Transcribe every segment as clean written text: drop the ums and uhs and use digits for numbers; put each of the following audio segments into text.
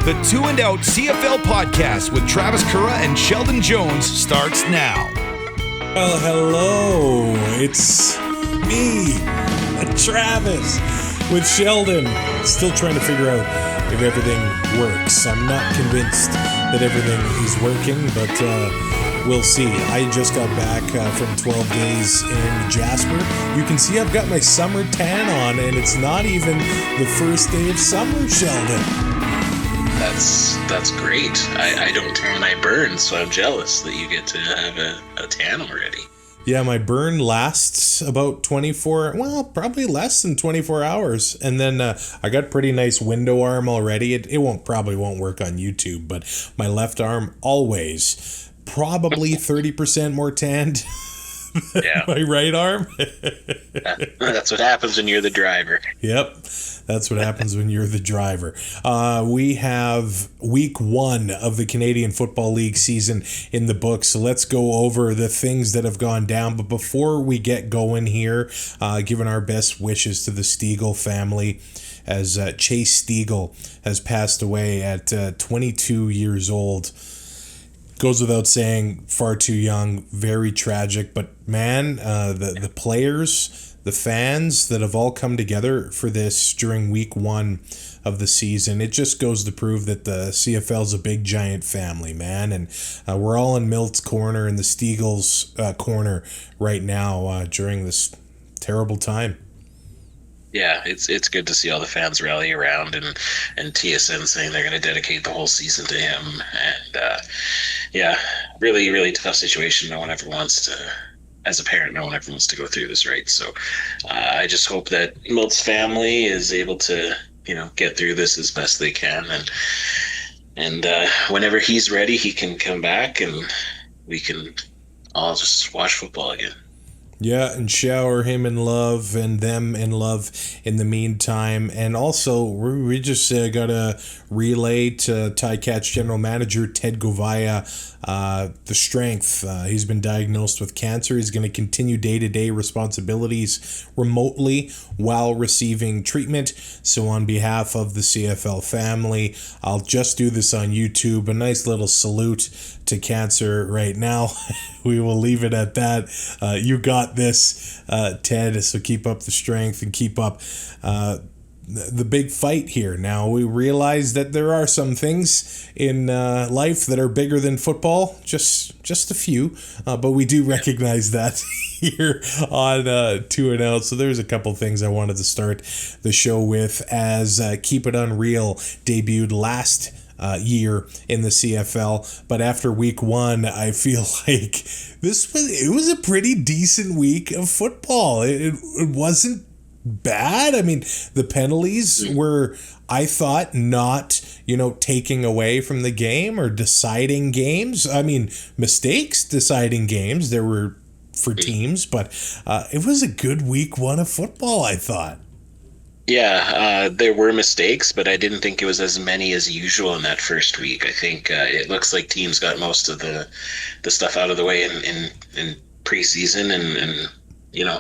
The Two and Out CFL podcast with Travis Currah and Sheldon Jones starts now. Well, hello. It's me, Travis, with Sheldon. Still trying to figure out if everything works. I'm not convinced that everything is working, but we'll see. I just got back from 12 days in Jasper. You can see I've got my summer tan on, and it's not even the first day of summer, Sheldon. That's great. I don't tan, I burn, so I'm jealous that you get to have a tan already. Yeah, my burn lasts about probably less than 24 hours. And then I got pretty nice window arm already. It probably won't work on YouTube, but my left arm always probably 30% more tanned than my right arm. That's what happens when you're the driver. Yep. That's what happens when you're the driver. We have week 1 of the Canadian Football League season in the books. So let's go over the things that have gone down. But before we get going here, giving our best wishes to the Stiegel family as Chase Stiegel has passed away at 22 years old. Goes without saying, far too young, very tragic. But man, the players, the fans that have all come together for this during week 1 of the season, it just goes to prove that the CFL's a big, giant family, man. And we're all in Milt's corner and the Stiegel's corner right now during this terrible time. Yeah, it's good to see all the fans rally around and TSN saying they're going to dedicate the whole season to him. And really, really tough situation. No one ever wants to. As a parent, no one ever wants to go through this, right? So I just hope that Milt's family is able to, get through this as best they can. And whenever he's ready, he can come back and we can all just watch football again. Yeah, and shower him in love and them in love in the meantime. And also, we just got to relay to Ticats General Manager Ted Govaya the strength. He's been diagnosed with cancer. He's going to continue day-to-day responsibilities remotely while receiving treatment. So on behalf of the CFL family, I'll just do this on YouTube. A nice little salute to cancer right now. We will leave it at that. You got this, Ted, so keep up the strength and keep up the big fight here. Now, we realize that there are some things in life that are bigger than football, just a few, but we do recognize that here on Two and Out. So there's a couple things I wanted to start the show with, as Keep It Unreal debuted last year in the CFL, but after week 1, I feel like it was a pretty decent week of football. It wasn't bad. I mean, the penalties were, I thought, not, taking away from the game or deciding games. I mean, mistakes deciding games there were for teams, but it was a good week 1 of football, I thought. Yeah, there were mistakes, but I didn't think it was as many as usual in that first week. I think it looks like teams got most of the stuff out of the way in preseason, and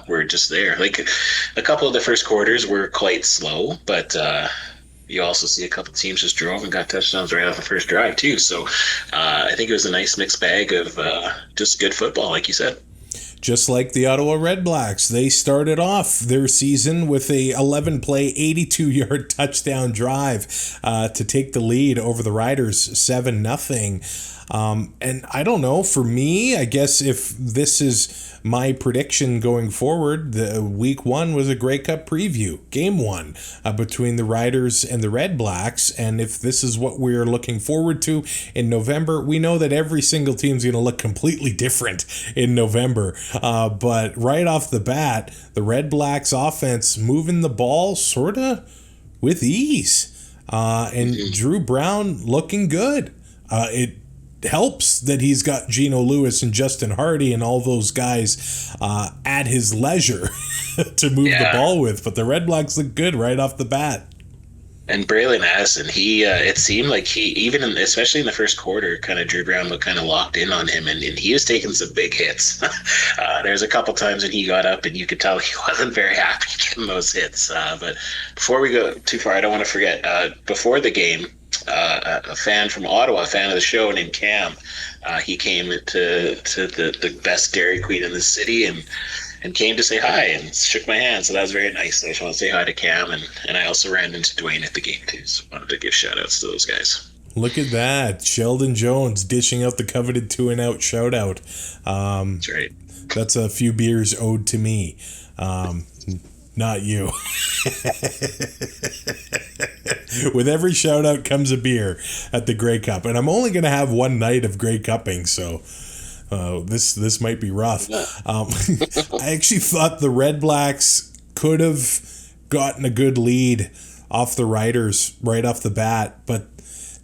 we're just there. Like, a couple of the first quarters were quite slow, but you also see a couple of teams just drove and got touchdowns right off the first drive too. So I think it was a nice mixed bag of just good football, like you said. Just like the Ottawa RedBlacks, they started off their season with a 11-play, 82-yard touchdown drive to take the lead over the Riders 7-0. And I don't know, for me, I guess if this is my prediction going forward, the week 1 was a Grey Cup preview, game 1 between the Riders and the RedBlacks. And if this is what we're looking forward to in November, we know that every single team's going to look completely different in November. But right off the bat, the RedBlacks offense moving the ball sort of with ease. And Drew Brown looking good. It helps that he's got Geno Lewis and Justin Hardy and all those guys at his leisure to move the ball with. But the RedBlacks look good right off the bat. And Braylon Addison, it seemed like especially in the first quarter, kind of Drew Brown looked kind of locked in on him, and he was taking some big hits. There's a couple times when he got up, and you could tell he wasn't very happy getting those hits. But before we go too far, I don't want to forget, before the game, a fan from Ottawa, a fan of the show named Cam. He came to the best Dairy Queen in the city and came to say hi and shook my hand. So that was very nice. I just want to say hi to Cam, and I also ran into Dwayne at the game too. So wanted to give shout outs to those guys. Look at that. Sheldon Jones dishing out the coveted 2-and-out shout out. That's right. That's a few beers owed to me. Not you. With every shout out comes a beer at the Grey Cup. And I'm only going to have one night of Grey Cupping, so this might be rough. I actually thought the RedBlacks could have gotten a good lead off the Riders right off the bat, but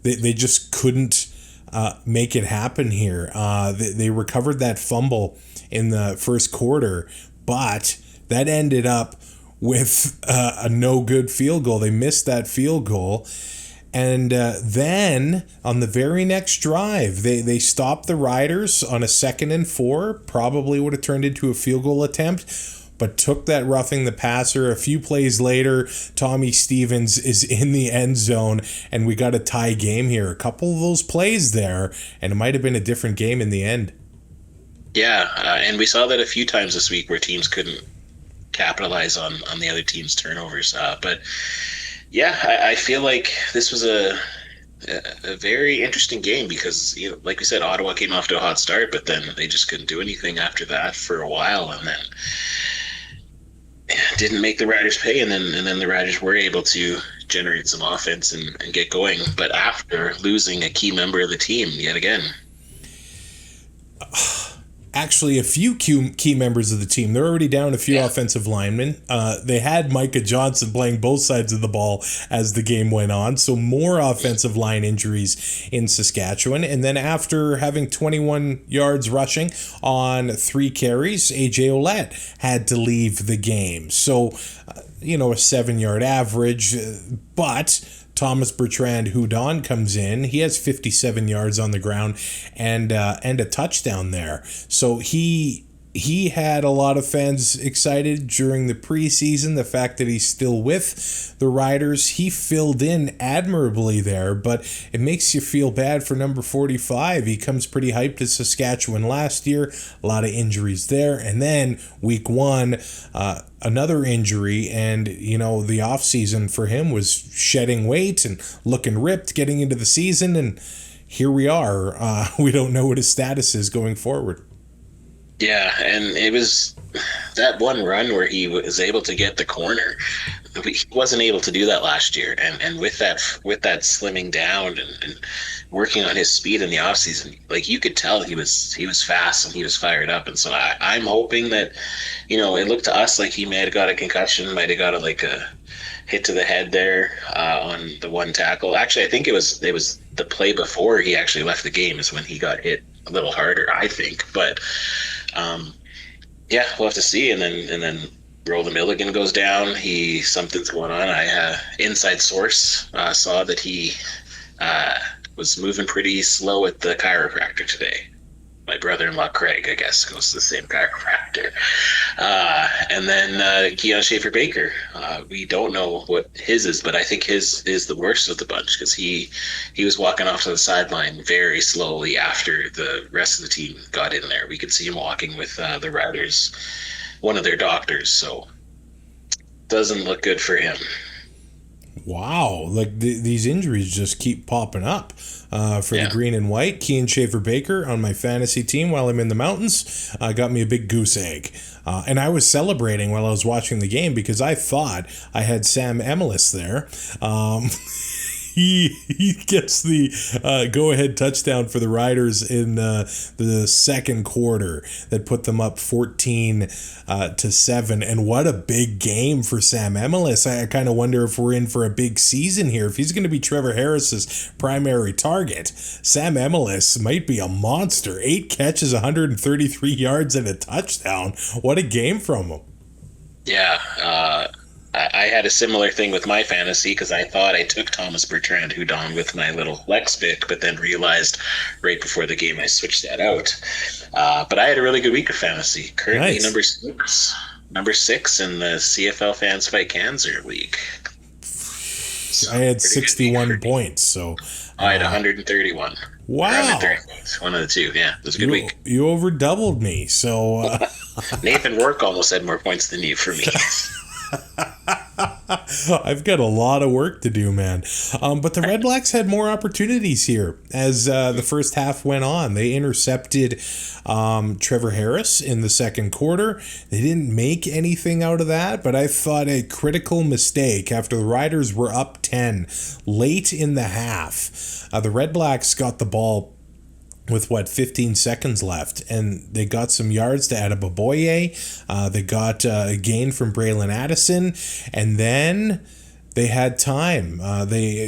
they just couldn't make it happen here. They recovered that fumble in the first quarter, but that ended up with a no-good field goal. They missed that field goal. And then on the very next drive, they stopped the Riders on a 2nd and 4. Probably would have turned into a field goal attempt, but took that roughing the passer. A few plays later, Tommy Stevens is in the end zone, and we got a tie game here. A couple of those plays there, and it might have been a different game in the end. Yeah, and we saw that a few times this week where teams couldn't capitalize on the other team's turnovers. But yeah, I feel like this was a very interesting game because, like we said, Ottawa came off to a hot start, but then they just couldn't do anything after that for a while, and then didn't make the Riders pay, and then the Riders were able to generate some offense and get going, but after losing a key member of the team yet again. Actually, a few key members of the team. They're already down a few offensive linemen. They had Micah Johnson playing both sides of the ball as the game went on, so more offensive line injuries in Saskatchewan. And then after having 21 yards rushing on 3 carries, AJ Ouellette had to leave the game. So, a 7-yard average, but Thomas Bertrand Houdon comes in. He has 57 yards on the ground and a touchdown there. So he had a lot of fans excited during the preseason. The fact that he's still with the Riders, he filled in admirably there, but it makes you feel bad for number 45. He comes pretty hyped to Saskatchewan last year. A lot of injuries there. And then week 1, another injury, and the offseason for him was shedding weight and looking ripped getting into the season, and here we are. We don't know what his status is going forward. Yeah, and it was that one run where he was able to get the corner. He wasn't able to do that last year, and with that slimming down and working on his speed in the offseason, like you could tell he was fast and he was fired up. And so I'm hoping that, it looked to us like he might have got a concussion, might have got a hit to the head there on the one tackle. Actually, I think it was the play before he actually left the game is when he got hit a little harder, I think. But yeah, we'll have to see. And then Roland Milligan goes down. Something's going on. Inside source saw that he was moving pretty slow at the chiropractor today. My brother-in-law Craig, I guess, goes to the same chiropractor. And then Keon Schaefer-Baker. We don't know what his is, but I think his is the worst of the bunch because he was walking off to the sideline very slowly after the rest of the team got in there. We could see him walking with the Riders, one of their doctors, so doesn't look good for him. Wow, these injuries just keep popping up for the green and white. Keon Schaefer-Baker on my fantasy team while I'm in the mountains got me a big goose egg. And I was celebrating while I was watching the game because I thought I had Sam Emilus there. He gets the go-ahead touchdown for the Riders in the second quarter that put them up 14-7. And what a big game for Sam Emilus. I kind of wonder if we're in for a big season here. If he's going to be Trevor Harris's primary target, Sam Emilus might be a monster. 8 catches, 133 yards, and a touchdown. What a game from him. Yeah, I had a similar thing with my fantasy because I thought I took Thomas Bertrand Houdon with my little flex pick, but then realized right before the game I switched that out. But I had a really good week of fantasy. Currently number six in the CFL Fans Fight Cancer League. I had 61 points. So I had 131. Wow. 130. One of the two. Yeah, it was a good week. You over doubled me. So Nathan Work almost had more points than you for me. I've got a lot of work to do, man. But the RedBlacks had more opportunities here as the first half went on. They intercepted Trevor Harris in the second quarter. They didn't make anything out of that, but I thought a critical mistake after the Riders were up 10 late in the half. The RedBlacks got the ball with 15 seconds left, and they got some yards to Adeboboye. They got a gain from Braylon Addison, and then they had time.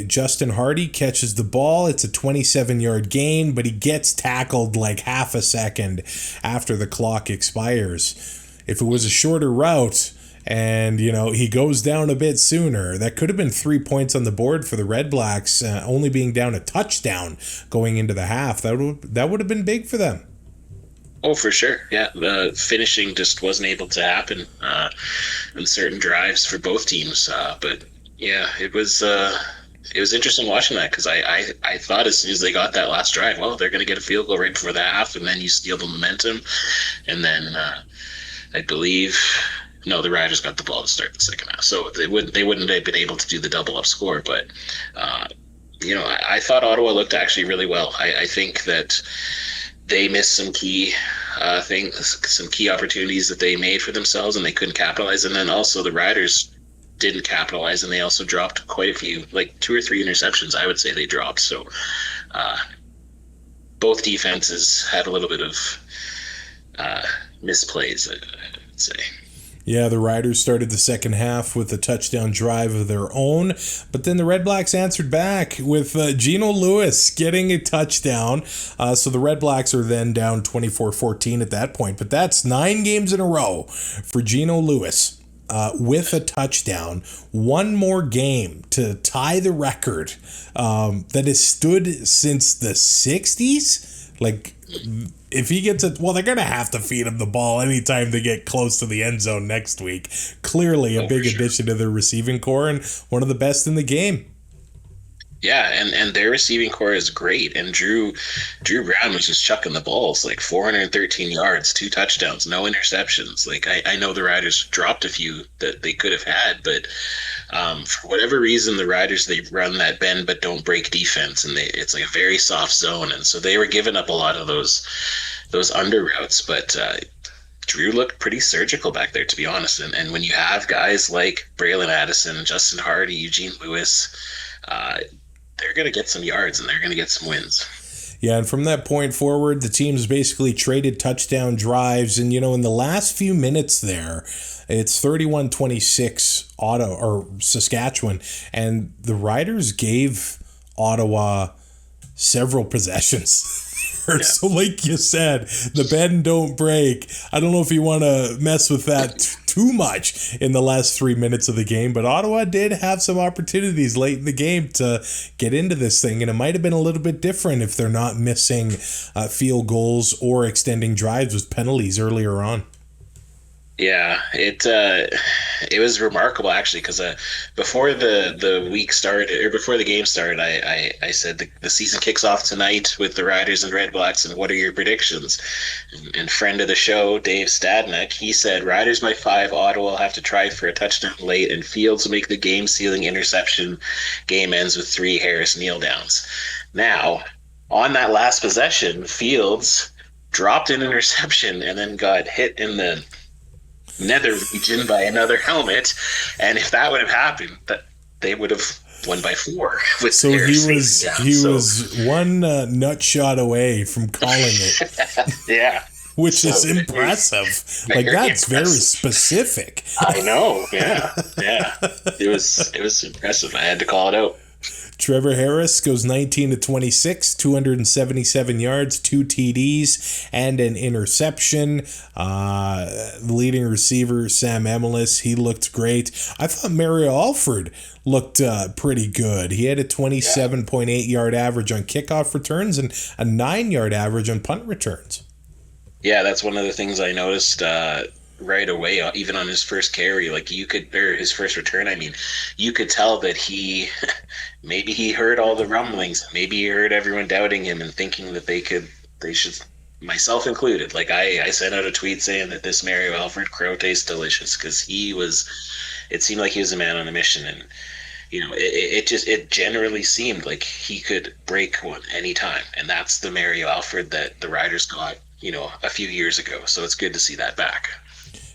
Justin Hardy catches the ball. It's a 27-yard gain, but he gets tackled like half a second after the clock expires. If it was a shorter route and, he goes down a bit sooner, that could have been 3 points on the board for the RedBlacks, only being down a touchdown going into the half. That would have been big for them. Oh, for sure. Yeah, the finishing just wasn't able to happen in certain drives for both teams. But yeah, it was interesting watching that, because I thought as soon as they got that last drive, well, they're going to get a field goal right before the half, and then you steal the momentum, and then I believe. No, the Riders got the ball to start the second half, so they wouldn't have been able to do the double up score. But I thought Ottawa looked actually really well. I think that they missed some key things, some key opportunities that they made for themselves, and they couldn't capitalize. And then also the Riders didn't capitalize, and they also dropped quite a few, like 2 or 3 interceptions. I would say they dropped. So both defenses had a little bit of misplays, I would say. Yeah, the Riders started the second half with a touchdown drive of their own, but then the RedBlacks answered back with Geno Lewis getting a touchdown. So the RedBlacks are then down 24-14 at that point, but that's 9 games in a row for Geno Lewis with a touchdown. One more game to tie the record that has stood since the 60s. Like, if he gets it, well, they're going to have to feed him the ball anytime they get close to the end zone next week. Clearly a big addition to their receiving core and one of the best in the game. Yeah, and their receiving core is great. And Drew Brown was just chucking the balls, like 413 yards, 2 touchdowns, no interceptions. Like, I know the Riders dropped a few that they could have had, but for whatever reason, the Riders, they run that bend but don't break defense, and it's like a very soft zone, and so they were giving up a lot of those under routes. But Drew looked pretty surgical back there, to be honest. And when you have guys like Braylon Addison, Justin Hardy, Eugene Lewis, they're going to get some yards and they're going to get some wins. Yeah, and from that point forward, the teams basically traded touchdown drives. And, in the last few minutes there, it's 31-26 Ottawa or Saskatchewan. And the Riders gave Ottawa several possessions. Yeah. So like you said, the bend don't break. I don't know if you want to mess with that too much in the last 3 minutes of the game, but Ottawa did have some opportunities late in the game to get into this thing, and it might have been a little bit different if they're not missing field goals or extending drives with penalties earlier on. Yeah, it was remarkable, actually, because before the week started, or before the game started, I said the season kicks off tonight with the Riders and RedBlacks, and what are your predictions? And friend of the show, Dave Stadnick, he said Riders by 5, Ottawa will have to try for a touchdown late, and Fields will make the game-sealing interception. Game ends with 3 Harris kneel downs. Now, on that last possession, Fields dropped an interception and then got hit in the nether region by another helmet, and if that would have happened, that they would have won by 4. So he was one nut shot away from calling it. Yeah, which is impressive. Like, that's very specific. I know. Yeah. It was impressive. I had to call it out. Trevor Harris goes 19-26, 277 yards, 2 TDs, and an interception. The leading receiver, Sam Emelis, he looked great. I thought Mario Alford looked pretty good. He had a 27.8 yard average on kickoff returns and a 9 yard average on punt returns. Yeah, that's one of the things I noticed. right away, even on his first carry, like or his first return. I mean, you could tell that maybe he heard all the rumblings, maybe he heard everyone doubting him and thinking that they should, myself included. Like I sent out a tweet saying that this Mario Alfred crow tastes delicious because it seemed like he was a man on a mission, and it generally seemed like he could break one anytime, and that's the Mario Alfred that the Riders got, a few years ago. So it's good to see that back.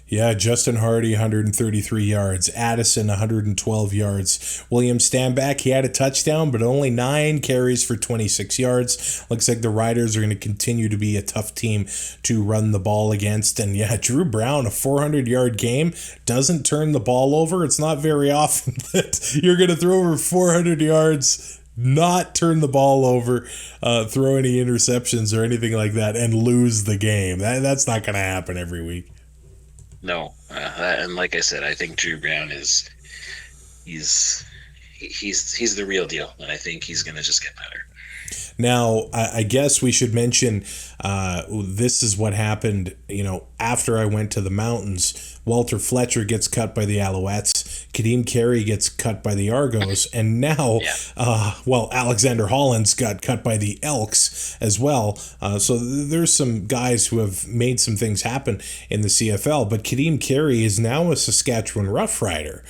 Yeah, Justin Hardy, 133 yards. Addison, 112 yards. William Stanback, he had a touchdown, but only 9 carries for 26 yards. Looks like the Riders are going to continue to be a tough team to run the ball against. And yeah, Drew Brown, a 400-yard game, doesn't turn the ball over. It's not very often that you're going to throw over 400 yards, not turn the ball over, throw any interceptions or anything like that, and lose the game. That's not going to happen every week. No, and like I said, I think Drew Brown he's the real deal, and I think he's going to just get better. Now, I guess we should mention this is what happened, after I went to the mountains. Walter Fletcher gets cut by the Alouettes. Ka'Deem Carey gets cut by the Argos. And now, Alexander Hollands got cut by the Elks as well. So there's some guys who have made some things happen in the CFL. But Ka'Deem Carey is now a Saskatchewan Roughrider.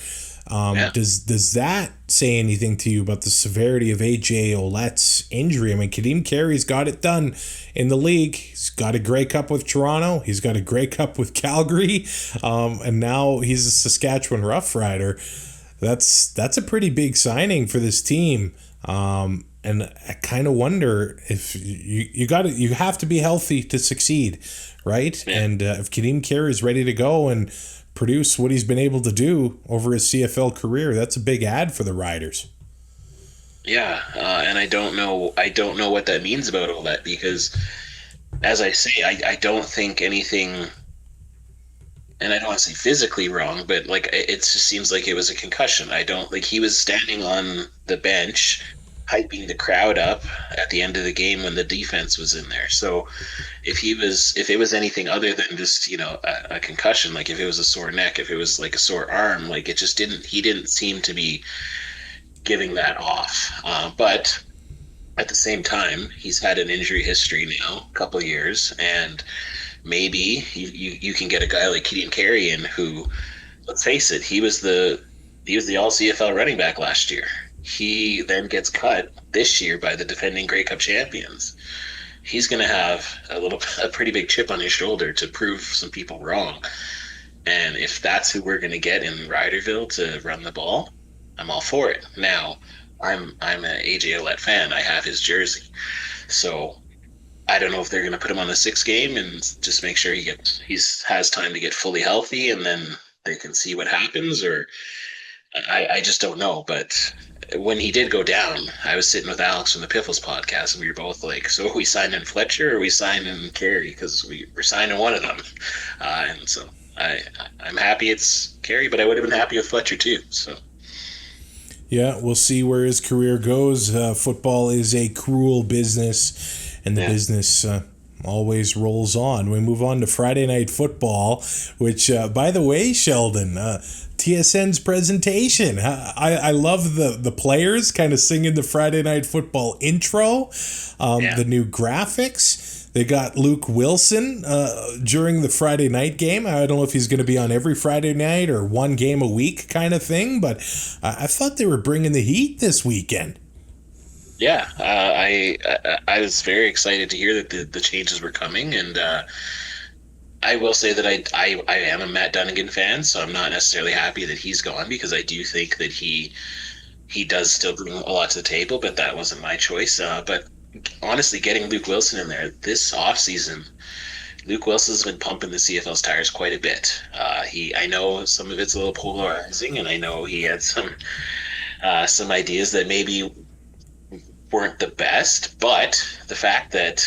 Does that say anything to you about the severity of A.J. Ouellette's injury? I mean, Ka'Deem Carey's got it done in the league. He's got a Grey Cup with Toronto. He's got a Grey Cup with Calgary. And now he's a Saskatchewan Roughrider. That's a pretty big signing for this team. And I kind of wonder if you have to be healthy to succeed, right? Yeah. And if Ka'Deem Carey is ready to go and produce what he's been able to do over his CFL career, that's a big ad for the Riders. Yeah, and I don't know what that means about all that, because, as I say, I don't think anything, and I don't want to say physically wrong, but like it just seems like it was a concussion. He was standing on the bench, hyping the crowd up at the end of the game when the defense was in there. So if it was anything other than just, a concussion, like if it was a sore neck, if it was like a sore arm, like he didn't seem to be giving that off. But at the same time, he's had an injury history now, a couple of years, and maybe you can get a guy like Ka'Deem Carey in who, let's face it, he was the all CFL running back last year. He then gets cut this year by the defending Grey Cup champions. He's going to have a pretty big chip on his shoulder to prove some people wrong. And if that's who we're going to get in Riderville to run the ball, I'm all for it. Now, I'm an AJ Ouellette fan. I have his jersey. So I don't know if they're going to put him on the 6th game and just make sure he has time to get fully healthy, and then they can see what happens, or I just don't know. But when he did go down, I was sitting with Alex from the Piffles podcast, and we were both like, so are we signing Fletcher or are we signing Carey? Because we're signing one of them. And so I'm happy it's Carey, but I would have been happy with Fletcher too. So yeah, we'll see where his career goes. Football is a cruel business, and the business always rolls on. We move on to Friday Night Football, which, by the way, Sheldon, TSN's presentation. I love the players kind of singing the Friday Night Football intro, the new graphics. They got Luke Wilson during the Friday night game. I don't know if he's going to be on every Friday night or one game a week kind of thing, but I thought they were bringing the heat this weekend. Yeah, I was very excited to hear that the changes were coming, and I will say that I am a Matt Dunnigan fan, so I'm not necessarily happy that he's gone, because I do think that he does still bring a lot to the table, but that wasn't my choice. But honestly, getting Luke Wilson in there this offseason, Luke Wilson's been pumping the CFL's tires quite a bit. I know some of it's a little polarizing, and I know he had some ideas that maybe weren't the best, but the fact that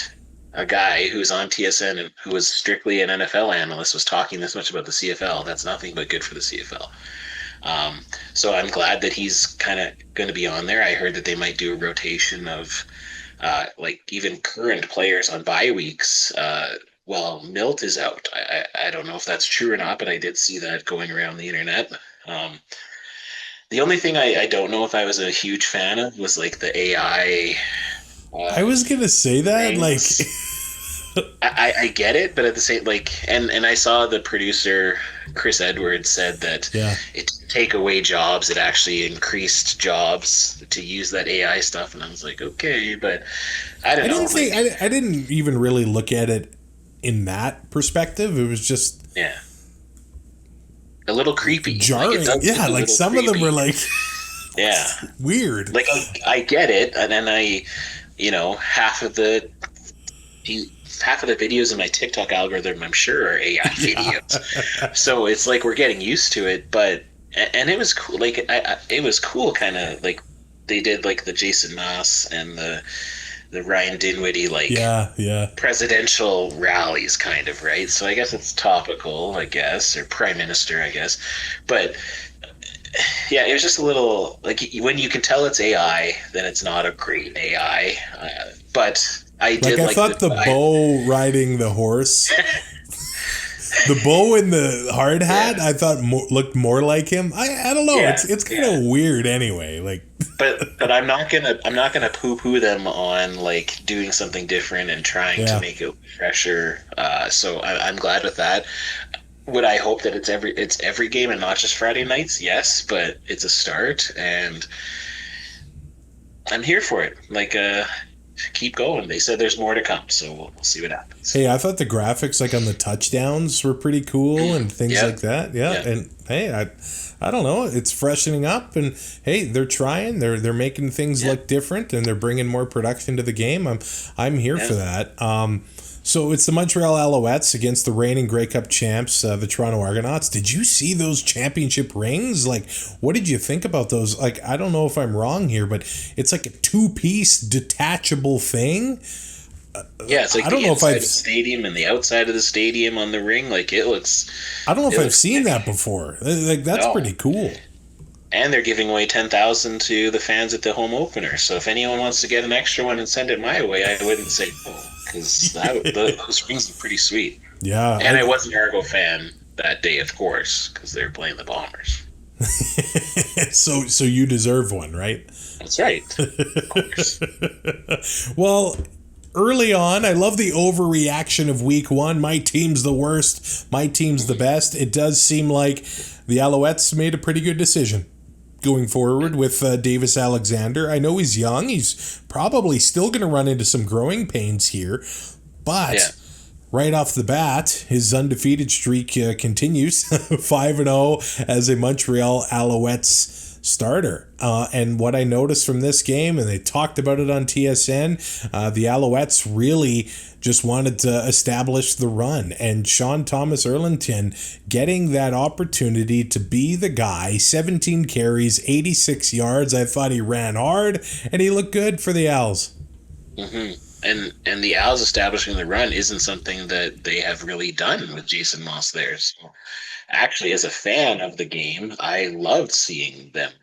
a guy who's on TSN and who was strictly an NFL analyst was talking this much about the CFL, that's nothing but good for the CFL. So I'm glad that he's kind of going to be on there. I heard that they might do a rotation of like even current players on bye weeks well, Milt is out. I don't know if that's true or not, but I did see that going around the internet. The only thing I don't know if I was a huge fan of was like the AI. I was gonna say that, things. I get it, but at the same and I saw the producer Chris Edwards said that it didn't take away jobs; it actually increased jobs to use that AI stuff. And I was like, okay, but I don't know. I didn't even really look at it in that perspective. It was just a little creepy, jarring. Like some of them were like weird. Like I get it, and then half of the videos in my TikTok algorithm, I'm sure, are AI videos. So it's like we're getting used to it, and it was cool. Like it was cool, kind of like they did like the Jason Moss and the Ryan Dinwiddie presidential rallies, kind of, right? So I guess it's topical, I guess, or prime minister, I guess, but. Yeah, it was just a little like when you can tell it's AI, then it's not a great AI. But I did I thought the bow riding the horse, the bow in the hard hat, I thought looked more like him. I don't know. Yeah, it's kind of weird anyway. Like, but I'm not gonna poo-poo them on like doing something different and trying to make it fresher. So I'm glad with that. Would I hope that it's every game and not just Friday nights? Yes, but it's a start, and I'm here for it. Like, keep going. They said there's more to come, so we'll see what happens. Hey, I thought the graphics, like on the touchdowns, were pretty cool and things like that. Yeah, and hey, I don't know. It's freshening up, and hey, they're trying. They're making things look different, and they're bringing more production to the game. I'm here for that. So it's the Montreal Alouettes against the reigning Grey Cup champs, the Toronto Argonauts. Did you see those championship rings? Like, what did you think about those? Like, I don't know if I'm wrong here, but it's like a two-piece detachable thing. It's like I don't know if I've the stadium and the outside of the stadium on the ring. Like, it looks. I don't know if I've seen that before. Like, that's pretty cool. And they're giving away 10,000 to the fans at the home opener. So if anyone wants to get an extra one and send it my way, I wouldn't say no, because those rings are pretty sweet. Yeah. And I was an Argo fan that day, of course, because they were playing the Bombers. So you deserve one, right? That's right. Of course. Well, early on, I love the overreaction of week one. My team's the worst. My team's the best. It does seem like the Alouettes made a pretty good decision going forward with Davis Alexander. I know he's young. He's probably still going to run into some growing pains here. But right off the bat, his undefeated streak continues. 5-0 as a Montreal Alouettes starter. And what I noticed from this game, and they talked about it on TSN, the Alouettes really just wanted to establish the run. And Sean Thomas Erlington getting that opportunity to be the guy, 17 carries, 86 yards. I thought he ran hard, and he looked good for the Owls. Mm-hmm. And the Owls establishing the run isn't something that they have really done with Jason Moss there. So actually, as a fan of the game, I loved seeing them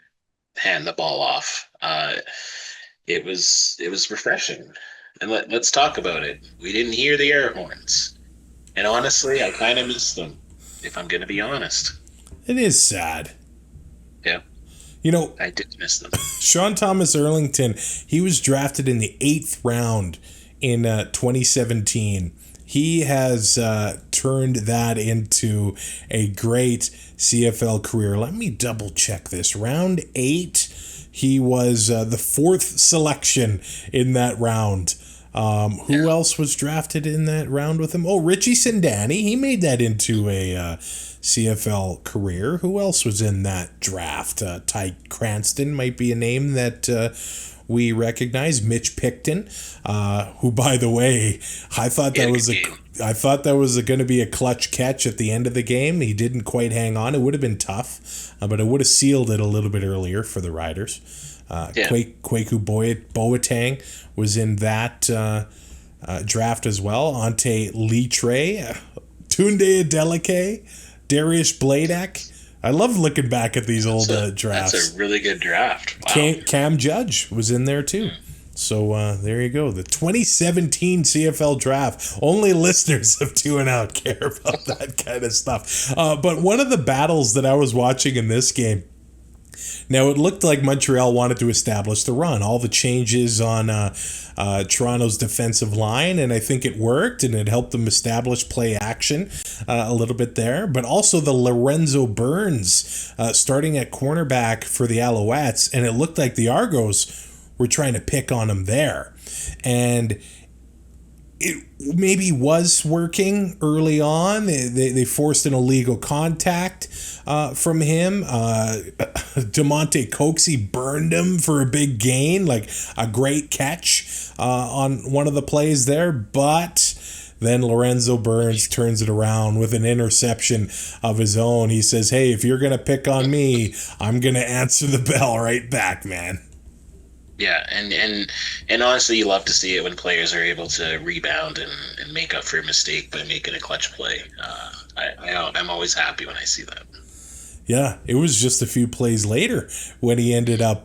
hand the ball off. It was refreshing. And let's talk about it. We didn't hear the air horns. And honestly, I kind of missed them, if I'm going to be honest. It is sad. Yeah. You know, I did miss them. Sean Thomas Erlington, he was drafted in the 8th round in 2017. He has turned that into a great CFL career. Let me double check this. Round 8, he was the 4th selection in that round. Who else was drafted in that round with him? Oh, Richie Sindani. He made that into a CFL career. Who else was in that draft? Ty Cranston might be a name that we recognize. Mitch Picton, who, by the way, I thought that was going to be a clutch catch at the end of the game. He didn't quite hang on. It would have been tough, but it would have sealed it a little bit earlier for the Riders. Kwaku Boateng was in that draft as well. Ante Litre, Tunde Adeleke, Darius Bladek. I love looking back at these old drafts. That's a really good draft. Wow. Cam Judge was in there too. So there you go. The 2017 CFL draft. Only listeners of Two and Out care about that kind of stuff. But one of the battles that I was watching in this game, now, it looked like Montreal wanted to establish the run. All the changes on Toronto's defensive line, and I think it worked, and it helped them establish play action a little bit there. But also the Lorenzo Burns starting at cornerback for the Alouettes, and it looked like the Argos were trying to pick on him there. And it maybe was working early on. They forced an illegal contact from him. DeMonte Coxey burned him for a big gain, like a great catch on one of the plays there. But then Lorenzo Burns turns it around with an interception of his own. He says, hey, if you're going to pick on me, I'm going to answer the bell right back, man. Yeah, and honestly, you love to see it when players are able to rebound and make up for a mistake by making a clutch play. I'm always happy when I see that. Yeah, it was just a few plays later when he ended up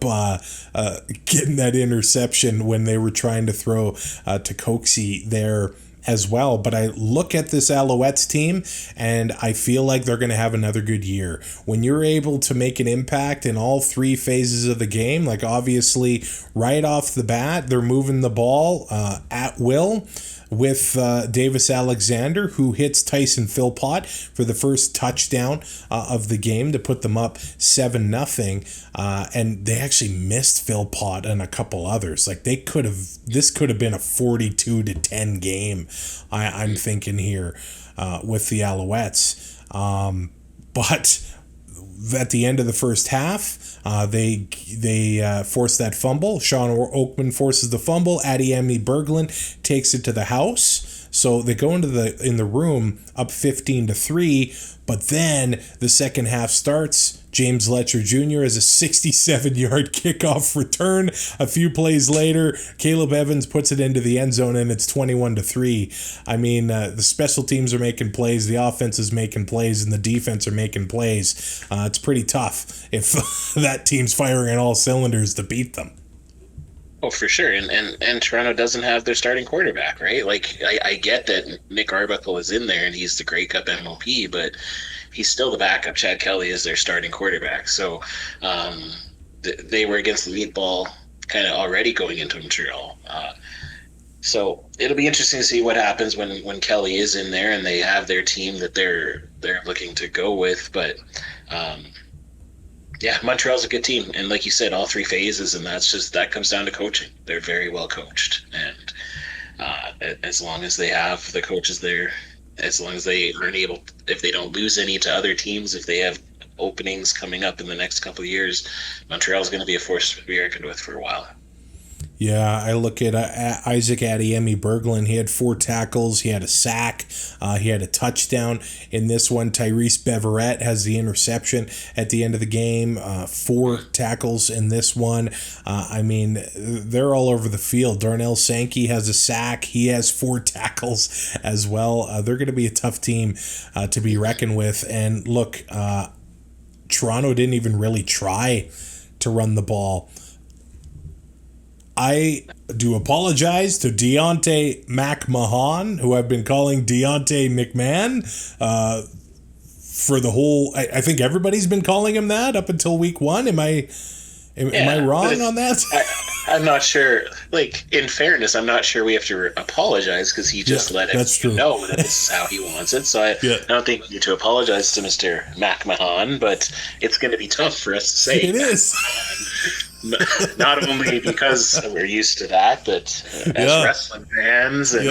getting that interception when they were trying to throw to Coxey there as well. But I look at this Alouettes team and I feel like they're going to have another good year. When you're able to make an impact in all three phases of the game, like obviously right off the bat, they're moving the ball at will with Davis Alexander, who hits Tyson Philpott for the first touchdown of the game to put them up 7-0. And they actually missed Philpott and a couple others. Like this could have been a 42-10 game, I'm thinking here with the Alouettes. But at the end of the first half, they force that fumble. Sean Oakman forces the fumble. Adiemi Berglund takes it to the house. So they go in the room up 15-3. But then the second half starts. James Letcher Jr. has a 67-yard kickoff return. A few plays later, Caleb Evans puts it into the end zone, and it's 21-3. I mean, the special teams are making plays, the offense is making plays, and the defense are making plays. It's pretty tough if that team's firing on all cylinders to beat them. Oh, for sure. And Toronto doesn't have their starting quarterback, right? Like, I get that Nick Arbuckle is in there, and he's the Grey Cup MOP, but he's still the backup. Chad Kelly is their starting quarterback. So they were against the meatball kind of already going into Montreal. So it'll be interesting to see what happens when Kelly is in there and they have their team that they're looking to go with. But yeah, Montreal's a good team. And like you said, all three phases, and that comes down to coaching. They're very well coached. And as long as they have the coaches there, as long as they aren't able, if they don't lose any to other teams, if they have openings coming up in the next couple of years, Montreal's going to be a force to be reckoned with for a while. Yeah, I look at Isaac Adiemi Berglund. He had 4 tackles. He had a sack. He had a touchdown in this one. Tyrese Beverette has the interception at the end of the game. 4 tackles in this one. I mean, they're all over the field. Darnell Sankey has a sack. He has 4 tackles as well. They're going to be a tough team to be reckoned with. And look, Toronto didn't even really try to run the ball. I do apologize to Deontay McMahon, who I've been calling Deontay McMahon for the whole. I think everybody's been calling him that up until week 1. Am I wrong on that? I'm not sure. Like, in fairness, I'm not sure we have to apologize because he just let him know that this is how he wants it. So I don't think we need to apologize to Mr. McMahon, but it's going to be tough for us to say. It is. Not only because we're used to that, but as wrestling fans, and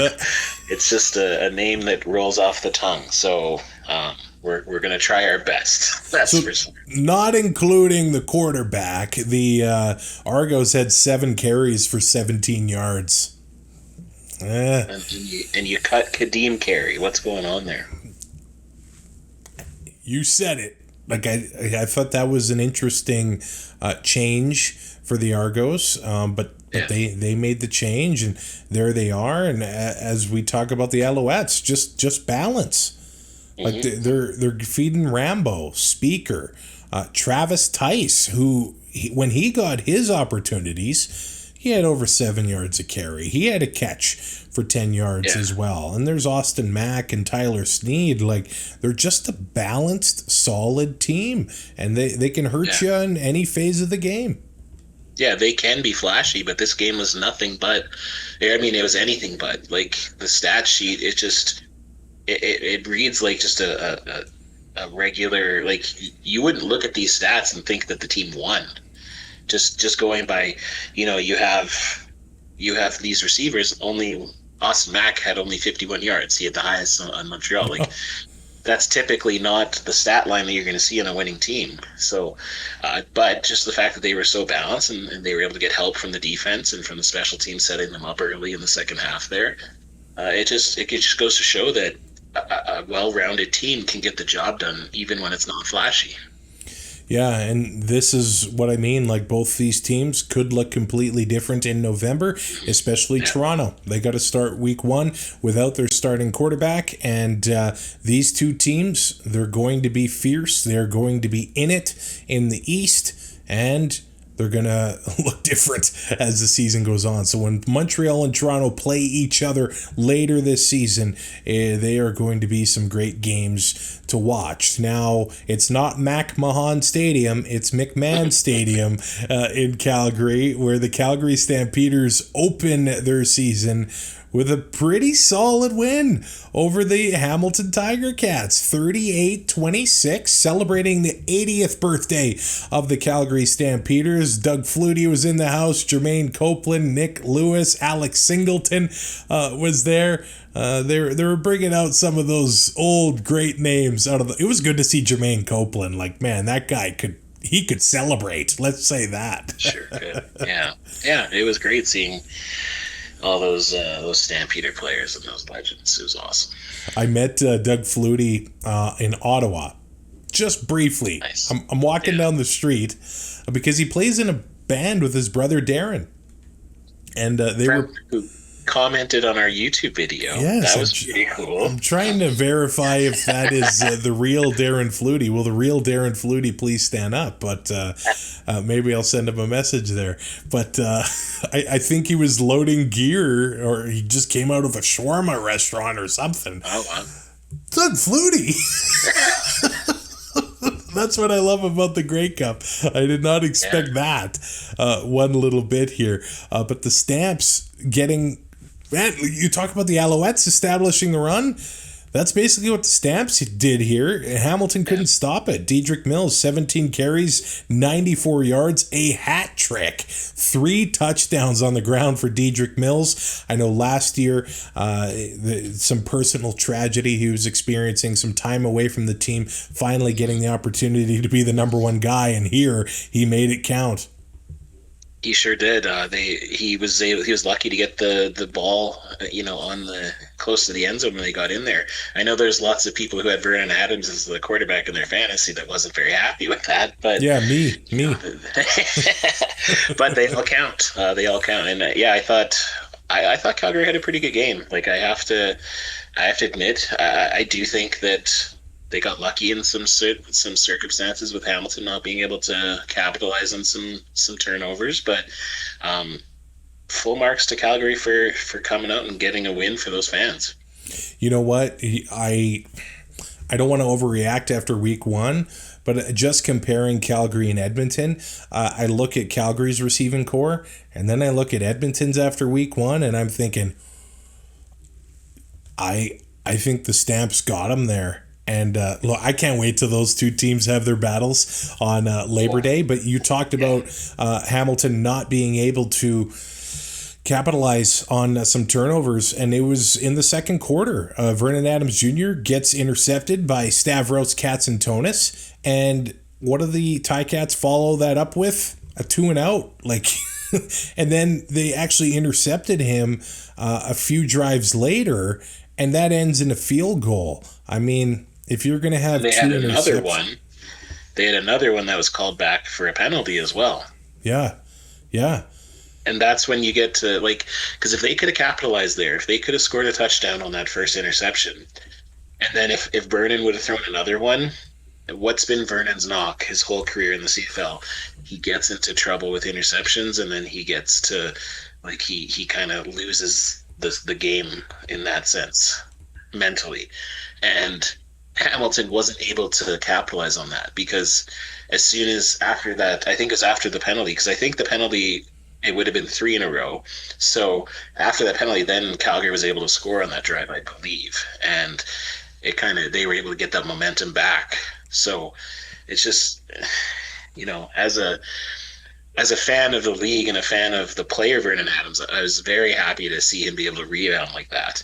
it's just a name that rolls off the tongue. So we're going to try our best. That's for sure. Not including the quarterback, the Argos had 7 carries for 17 yards. And you cut Ka'Deem Carey. What's going on there? You said it. Like I thought that was an interesting change for the Argos, but they made the change, and there they are. And as we talk about the Alouettes, just balance. Like they're feeding Rambo, Speaker, Travis Tice, who when he got his opportunities, he had over 7 yards a carry. He had a catch for 10 yards as well. And there's Austin Mack and Tyler Snead. Like, they're just a balanced, solid team. And they can hurt you in any phase of the game. Yeah, they can be flashy, but this game was nothing but, I mean, it was anything but. Like, the stat sheet, it just, it reads like just a regular, like, you wouldn't look at these stats and think that the team won. Just going by, you know, you have these receivers. Only Austin Mack had only 51 yards. He had the highest on Montreal. Like, that's typically not the stat line that you're going to see in a winning team. So, but just the fact that they were so balanced and they were able to get help from the defense and from the special team setting them up early in the second half there, it just goes to show that a well-rounded team can get the job done even when it's not flashy. Yeah, and this is what I mean. Like, both these teams could look completely different in November, especially Toronto. They got to start week 1 without their starting quarterback, and these two teams, they're going to be fierce. They're going to be in it in the East, and they're going to look different as the season goes on. So when Montreal and Toronto play each other later this season, they are going to be some great games to watch. Now, it's not McMahon Stadium, it's McMahon Stadium in Calgary, where the Calgary Stampeders open their season with a pretty solid win over the Hamilton Tiger Cats, 38-26, celebrating the 80th birthday of the Calgary Stampeders. Doug Flutie was in the house, Jermaine Copeland, Nick Lewis, Alex Singleton was there. They were bringing out some of those old great names out of the. It was good to see Jermaine Copeland. Like, man, that guy could celebrate. Let's say that. Sure could. Yeah, it was great seeing all those Stampeder players and those legends. It was awesome. I met Doug Flutie in Ottawa, just briefly. Nice. I'm walking down the street because he plays in a band with his brother Darren, and they were who commented on our YouTube video. Yes, that was pretty cool. I'm trying to verify if that is the real Darren Flutie. Will the real Darren Flutie please stand up? But maybe I'll send him a message there. But I think he was loading gear, or he just came out of a shawarma restaurant or something. Oh, wow. Doug Flutie. That's what I love about the Grey Cup. I did not expect that one little bit here. But the Stamps getting... Man, you talk about the Alouettes establishing the run. That's basically what the Stamps did here. Hamilton couldn't stop it. Dedrick Mills, 17 carries, 94 yards, a hat trick. 3 touchdowns on the ground for Dedrick Mills. I know last year, some personal tragedy. He was experiencing some time away from the team, finally getting the opportunity to be the number 1 guy, and here he made it count. He sure did. He was lucky to get the ball, on the close to the end zone when they got in there. I know there's lots of people who had Vernon Adams as the quarterback in their fantasy that wasn't very happy with that. But yeah, me. But they all count. And I thought Calgary had a pretty good game. Like, I have to admit, I do think that they got lucky in some circumstances with Hamilton not being able to capitalize on some turnovers, but full marks to Calgary for coming out and getting a win for those fans. You know what? I don't want to overreact after week 1, but just comparing Calgary and Edmonton, I look at Calgary's receiving core, and then I look at Edmonton's after week 1, and I'm thinking, I think the Stamps got them there. And look, I can't wait till those two teams have their battles on Labor Day. But you talked about Hamilton not being able to capitalize on some turnovers, and it was in the second quarter. Vernon Adams Jr. gets intercepted by Stavros Katsantonis, and what do the Ticats follow that up with? A 2-and-out, like. And then they actually intercepted him a few drives later, and that ends in a field goal. I mean, if you're going to have they had another one that was called back for a penalty as well. Yeah. And that's when you get to, like, because if they could have capitalized there, if they could have scored a touchdown on that first interception, and then if Vernon would have thrown another one, what's been Vernon's knock his whole career in the CFL. He gets into trouble with interceptions, and then he gets to like he kind of loses the game in that sense mentally, and Hamilton wasn't able to capitalize on that because as soon as after that, I think it was after the penalty, because I think the penalty it would have been 3 in a row. So after that penalty, then Calgary was able to score on that drive, I believe, and it kind of they were able to get that momentum back. So it's just as a fan of the league and a fan of the player Vernon Adams, I was very happy to see him be able to rebound like that.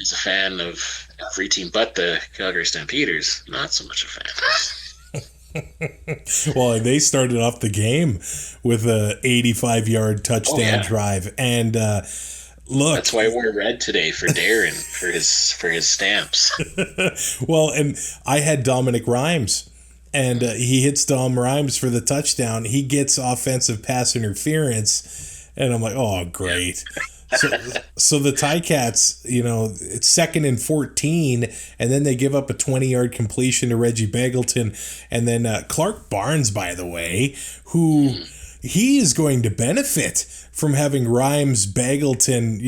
As a fan of every team but the Calgary Stampeders, not so much a fan. Well, they started off the game with a 85-yard touchdown drive, and look, that's why I wore red today for Darren for his stamps. Well, and I had Dominic Rhymes. And he hits Dom Rhymes for the touchdown. He gets offensive pass interference. And I'm like, oh, great. So the Ticats, it's 2nd and 14. And then they give up a 20-yard completion to Reggie Begelton. And then Clark Barnes, by the way, who he is going to benefit from having Rhymes, Begelton,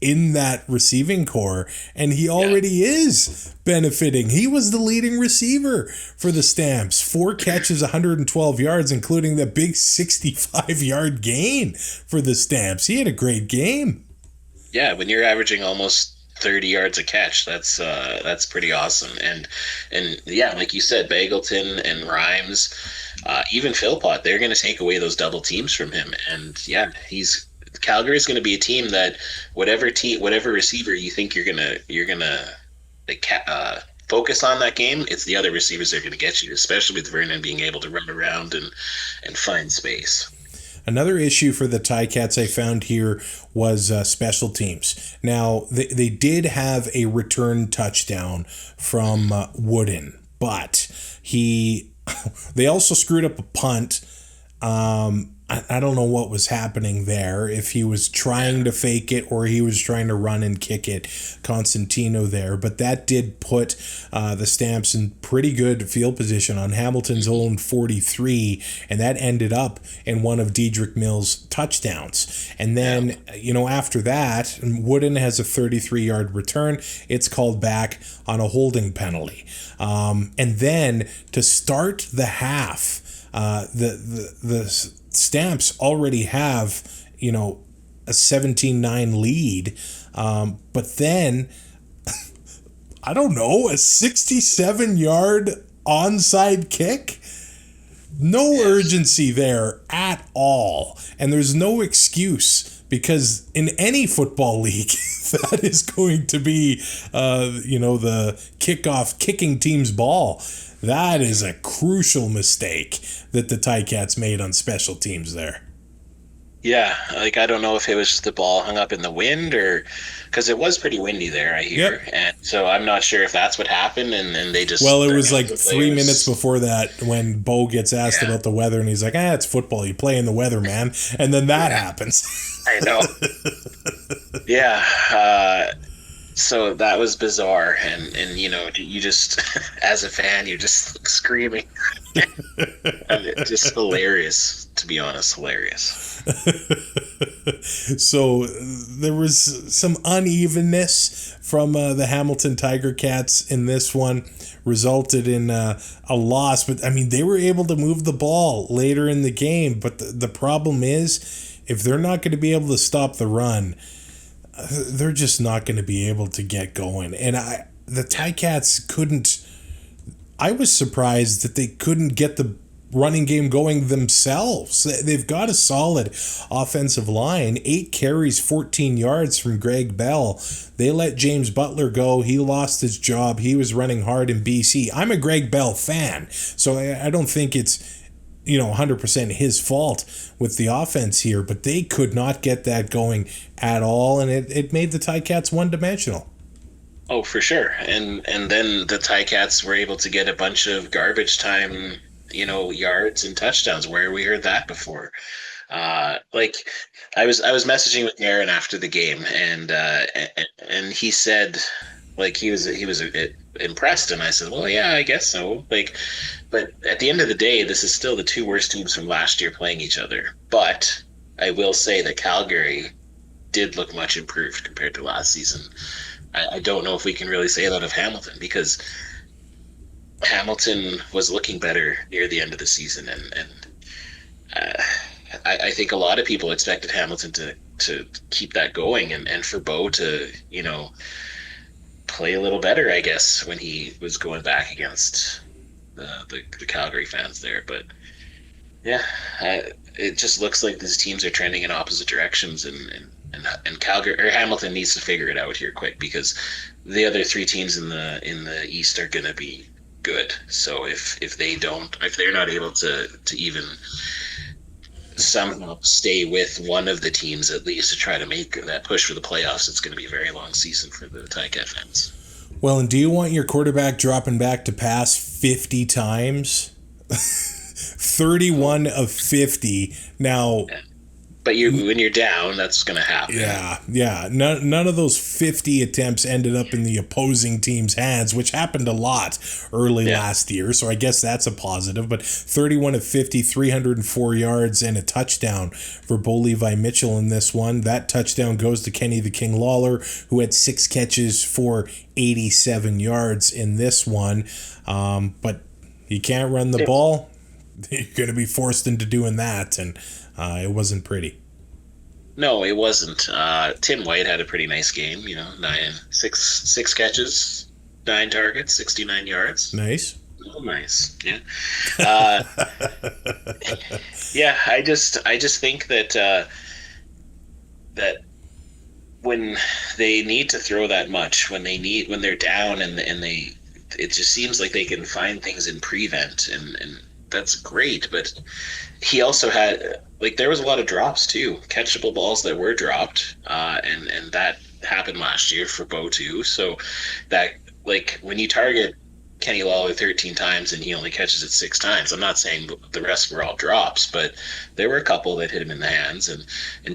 in that receiving core, and he already is benefiting. He was the leading receiver for the Stamps. 4 catches, 112 yards, including that big 65-yard gain for the Stamps. He had a great game. Yeah, when you're averaging almost 30 yards a catch, that's pretty awesome. And yeah, like you said, Begelton and Rhymes, even Philpott, they're going to take away those double teams from him. And yeah, Calgary's going to be a team that whatever receiver you think you're gonna focus on that game, it's the other receivers that are going to get you, especially with Vernon being able to run around and find space. Another issue for the Ticats I found here was special teams. Now, they did have a return touchdown from Wooden, but they also screwed up a punt. I don't know what was happening there, if he was trying to fake it or he was trying to run and kick it, Constantino there. But that did put the Stamps in pretty good field position on Hamilton's own 43, and that ended up in one of Dedrick Mills' touchdowns. And then, after that, Wooden has a 33-yard return. It's called back on a holding penalty. And then to start the half, the Stamps already have, a 17-9 lead. But then, I don't know, a 67-yard onside kick? No urgency there at all. And there's no excuse, because in any football league, that is going to be, the kicking team's ball. That is a crucial mistake that the Ticats made on special teams there. Yeah, I don't know if it was just the ball hung up in the wind, or because it was pretty windy there, I hear. Yep. And so I'm not sure if that's what happened, and they just... Well, it was like 3 minutes before that when Bo gets asked about the weather, and he's like, it's football. You play in the weather, man. And then that happens. I know. Yeah. So that was bizarre, and you just, as a fan, you're just screaming. It's just hilarious, to be honest, hilarious. So there was some unevenness from the Hamilton Tiger Cats in this one, resulted in a loss. But, they were able to move the ball later in the game. But the problem is, if they're not going to be able to stop the run, they're just not going to be able to get going. And the Ticats couldn't... I was surprised that they couldn't get the running game going themselves. They've got a solid offensive line. 8 carries, 14 yards from Greg Bell. They let James Butler go. He lost his job. He was running hard in BC. I'm a Greg Bell fan, so I don't think it's 100% his fault with the offense here, but they could not get that going at all, and it made the Ticats one-dimensional. Oh, for sure. And then the Ticats were able to get a bunch of garbage time, yards and touchdowns. Where have we heard that before? I was messaging with Aaron after the game, and he said Like he was impressed, and I said, well, yeah, I guess so. Like, but at the end of the day, this is still the two worst teams from last year playing each other. But I will say that Calgary did look much improved compared to last season. I don't know if we can really say that of Hamilton, because Hamilton was looking better near the end of the season, and I think a lot of people expected Hamilton to keep that going, and for Bo to, play a little better, I guess, when he was going back against the Calgary fans there. But yeah, it just looks like these teams are trending in opposite directions, and Calgary or Hamilton needs to figure it out here quick, because the other three teams in the East are going to be good. So if they're not able to even somehow stay with one of the teams at least to try to make that push for the playoffs, it's going to be a very long season for the Ticats fans. Well, and do you want your quarterback dropping back to pass 50 times? 31 of 50. Now... Yeah. But when you're down, that's going to happen. Yeah. None of those 50 attempts ended up in the opposing team's hands, which happened a lot early last year. So I guess that's a positive. But 31 of 50, 304 yards, and a touchdown for Bo Levi Mitchell in this one. That touchdown goes to Kenny the King Lawler, who had 6 catches for 87 yards in this one. But you can't run the ball. You're going to be forced into doing that, and it wasn't pretty. No, it wasn't. Tim White had a pretty nice game. Six catches, 9 targets, 69 yards. Nice. Oh, nice. Yeah. Yeah. I just think that that when they need to throw that much, when they're down, and it just seems like they can find things in prevent, and that's great. But he also had, there was a lot of drops too, catchable balls that were dropped, and that happened last year for Bo too. So that, when you target Kenny Lawler 13 times and he only catches it 6 times, I'm not saying the rest were all drops, but there were a couple that hit him in the hands, and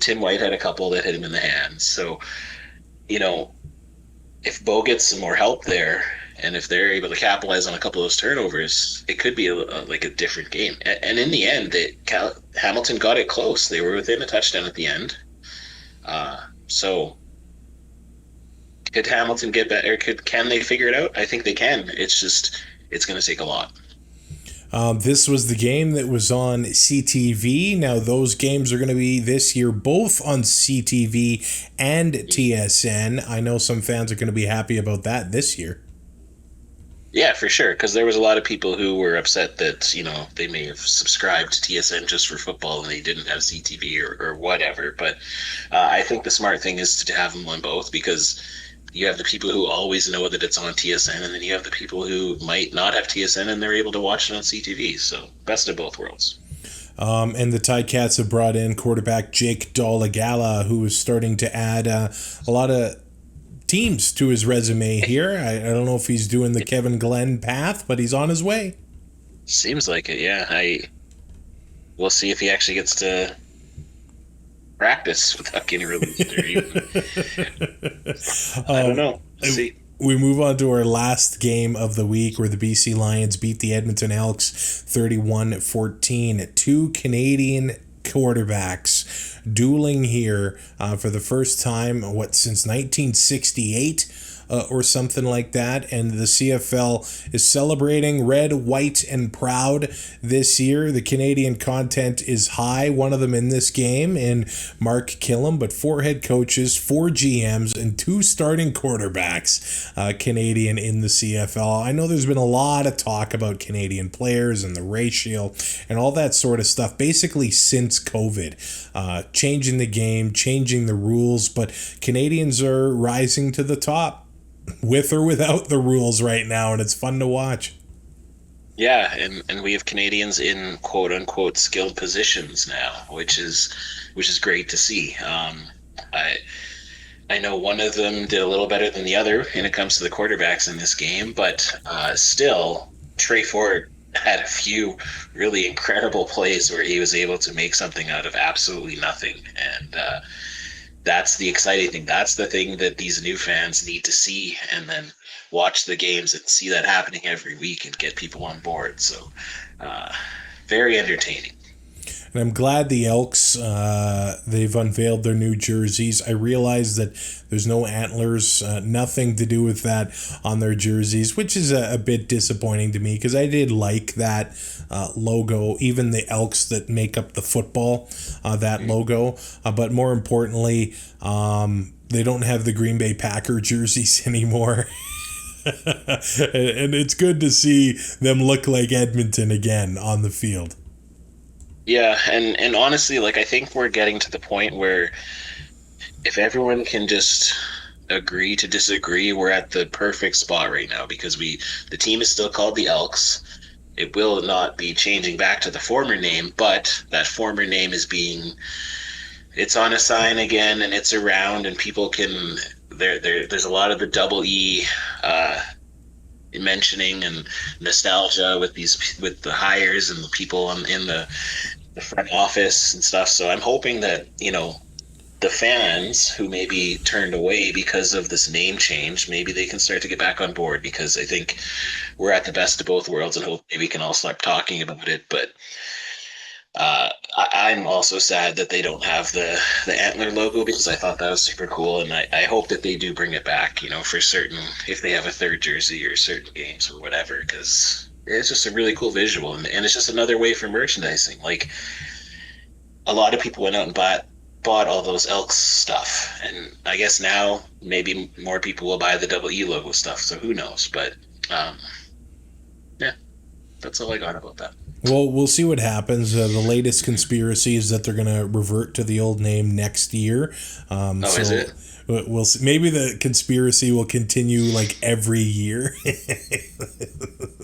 Tim White had a couple that hit him in the hands. So, if Bo gets some more help there, and if they're able to capitalize on a couple of those turnovers, it could be a different game. And in the end, Hamilton got it close. They were within a touchdown at the end. So could Hamilton get better? Can they figure it out? I think they can. It's going to take a lot. This was the game that was on CTV. Now, those games are going to be this year both on CTV and TSN. I know some fans are going to be happy about that this year. Yeah, for sure, because there was a lot of people who were upset that, they may have subscribed to TSN just for football and they didn't have CTV or whatever. But I think the smart thing is to have them on both, because you have the people who always know that it's on TSN, and then you have the people who might not have TSN and they're able to watch it on CTV. So best of both worlds. And the Ticats have brought in quarterback Jake Dolegala, who is starting to add a lot of teams to his resume here. I don't know if he's doing the Kevin Glenn path, but he's on his way. Seems like it, yeah. We'll see if he actually gets to practice without getting released. I don't know. Let's see. We move on to our last game of the week, where the BC Lions beat the Edmonton Elks 31-14. 2 Canadian quarterbacks dueling here for the first time, since 1968 or something like that. And the CFL is celebrating red, white, and proud this year. The Canadian content is high. One of them in this game in Mark Killam, but 4 head coaches, 4 GMs, and 2 starting quarterbacks Canadian in the CFL. I know there's been a lot of talk about Canadian players and the ratio and all that sort of stuff, basically since COVID, changing the game, changing the rules, but Canadians are rising to the top, with or without the rules right now, and it's fun to watch. Yeah, and we have Canadians in quote unquote skilled positions now, which is great to see. I know one of them did a little better than the other when it comes to the quarterbacks in this game, but still, Trey Ford had a few really incredible plays where he was able to make something out of absolutely nothing, and that's the exciting thing. That's the thing that these new fans need to see, and then watch the games and see that happening every week and get people on board. So very entertaining. And I'm glad the Elks, they've unveiled their new jerseys. I realize that there's no antlers, nothing to do with that on their jerseys, which is a bit disappointing to me because I did like that logo, even the Elks that make up the football, that logo. But more importantly, they don't have the Green Bay Packer jerseys anymore. And it's good to see them look like Edmonton again on the field. Yeah, and honestly, like, I think we're getting to the point where if everyone can just agree to disagree, we're at the perfect spot right now, because the team is still called the Elks. It will not be changing back to the former name, but that former name is it's on a sign again, and it's around, and people can there's a lot of the double E mentioning and nostalgia with the hires and the people in the front office and stuff. So I'm hoping that, the fans who maybe turned away because of this name change, maybe they can start to get back on board, because I think we're at the best of both worlds, and hopefully we can all start talking about it. But I'm also sad that they don't have the antler logo, because I thought that was super cool, and I hope that they do bring it back, for certain, if they have a third jersey or certain games or whatever, because it's just a really cool visual, and it's just another way for merchandising. Like, a lot of people went out and bought all those Elks stuff, and I guess now maybe more people will buy the double E logo stuff, so who knows. But yeah, that's all I got about that. Well, we'll see what happens. The latest conspiracy is that they're going to revert to the old name next year. Is it? We'll see. Maybe the conspiracy will continue like every year.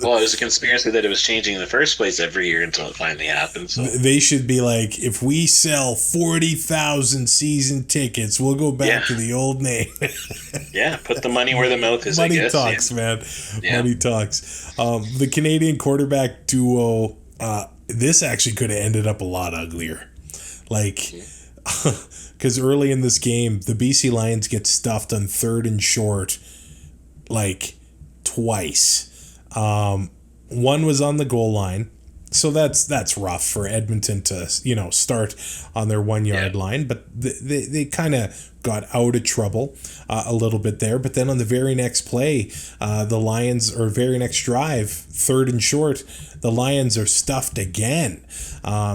Well, it was a conspiracy that it was changing in the first place every year until it finally happened. So they should be like, if we sell 40,000 season tickets, we'll go back to the old name. Yeah, put the money where the mouth is. Money I guess. talks, man. Yeah. Money talks. The Canadian quarterback duo. This actually could have ended up a lot uglier. Like, because early in this game, the BC Lions get stuffed on 3rd and short, like, twice. One was on the goal line, so that's rough for Edmonton to, start on their 1 yard line, but they kind of got out of trouble a little bit there. But then on the very next play, the Lions, or very next drive, 3rd and short, the Lions are stuffed again.